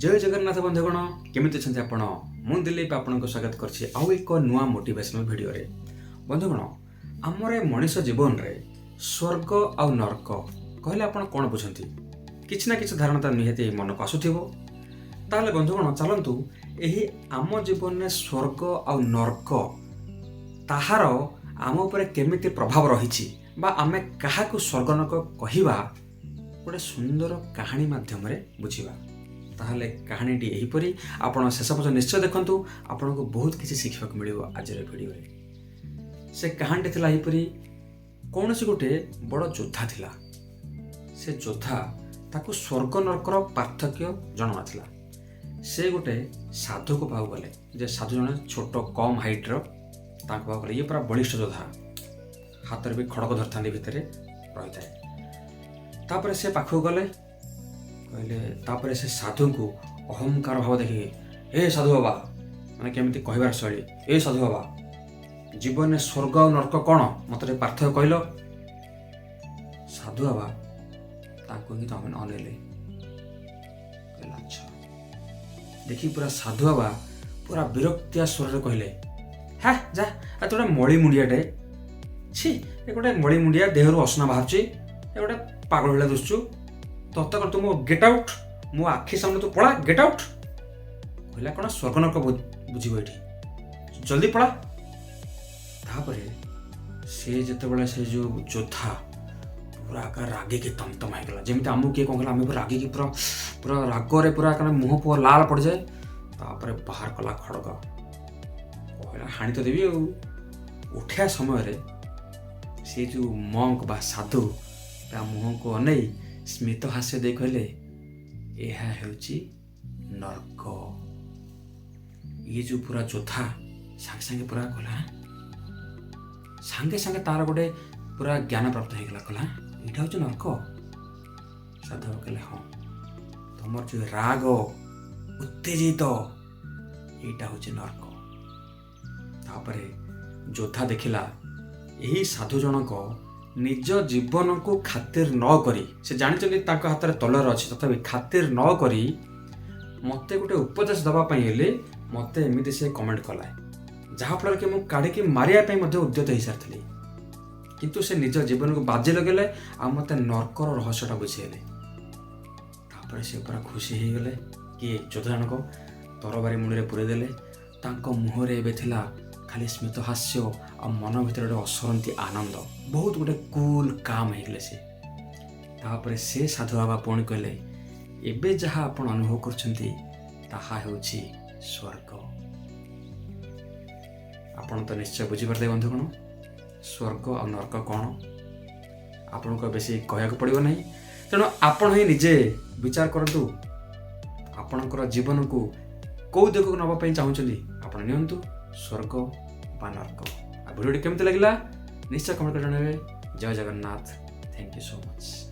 जय जगन्नाथ बंधुगण केमिति अछंती आपण मु दिलीप आपनको स्वागत करछि आउ एक नुआ मोटिवेशनल वीडियो रे। बंधुगण हमरे मनुष्य जीवन रे स्वर्ग आ नरक कहले आपण कोन बुझंती किछ ना किछ धारणा त निहति मन को आसुथिबो। ताले बंधुगण चलंतु एही आम जीवन रे स्वर्ग आ नरक ताहार आम ऊपर केमिति प्रभाव रहिछि बा आमे काहाकू स्वर्ग नरक कहिबा गोटे सुंदर कहानी माध्यम रे बुझिबा। ताहले कहानीटी एहीपरि आपण शेष पर्यंत निश्चय देखंतु आपनको बहुत किसी शिखिबा को मिलिबो आज रे वीडियो रे। से कहानीटी थिला एहीपरि कोनसी गोटे बड़ योद्धा थिला। से योद्धा ताकू स्वर्ग नरकर पार्थक्य जणा नथिला। से गोटे साधु को पाउ गले जे साधु जने छोट कम हाइट रो ताक पाउ गले ये पूरा बलिष्ठ योद्धा हाथ रे भी खड़क धरथांदी भितरे रहिताय। तापर से पाखु गले कहले तापर से साधु को अहंकार भाव देखिए ए साधु बाबा माने केमिति कहबार शैली ए साधु बाबा जीवन में स्वर्ग और नरक कौन मत पार्थक्य कहल। साधु बाबा ताको ही तमें अनेले अच्छा देखी पूरा साधु बाबा पूरा विरक्तिया स्वर कहले हा जा तो गोटे मड़ी मुंडियाटे छी ए गोटे मड़ी मुंडिया देहरु असना बाहर ए गोटे पागल भलिया दुसचु तत्त कर तुम गेट आउट मो आखि सामने तू पड़ा गेट आउट कहला कौन स्वर्ग नरक बुझीब ये जल्दी पड़ा। तापरे से जिते से जो योद्धा पूरा का रागे के तमतम होगला जमी आमको किए कौन आम रागे की पूरा पूरा रागरे पूरा मुह पुआ लाल पड़ जाए। तापर बाहर कला खड़ग कहला हाणी तो देवी उठा समय से जो मंक बा साधु ता मुह को अनई स्मित हास्य दे कहले यह हेउची नरक। ये जो पूरा योद्धा सांगे सांगे पूरा कहला सांगे सांगे तार गोटे पूरा ज्ञान प्राप्त हो गला कहला यहाँ हूँ नरक। साधु कहले हाँ तुम जो राग उत्तेजित यहाँ हूँ नरक। तापरे योद्धा देखिला यही साधु जनक निज जीवन को खातिर न करी से जानी हाथ में तलवार अच्छी तथापि खातिर न करी मते गोटे उपदेश दवाई हेले मते एमती से कमेंट कला जहाँफल कि मुझे काढ़ी मारिया उद्यत हो सारी किंतु से निज जीवन को बाजी लगेले आ मते नरकर रहस्यटा बुझेले। तापर से पूरा खुशी हो गले कि योद्धा जनक तरबारी मुंडे पूरे देले मुहरे एबे थिला खाली स्मित हास्य आ मन भीतर गोटे असरती आनंद बहुत गोटे कूल काम हो से। तापर से साधु बाबा पुणी कहले एबे जहाँ आपण अनुभव करछंती ताहा हेउछि स्वर्ग। आपण तो निश्चय बुझीपारे बंधुगण स्वर्ग और नरक कौन आपण को बेसी कहया पड़ो ना तेणु आपण ही निजे विचार करतु आपणकर जीवन को कौ दिग को नवाई चाहूँगी आपण नियंतु स्वर्ग बा नरक। वीडियो केमती लगिला निश्चय कमेंट कर जणावे। जय Jagannath thank you so much.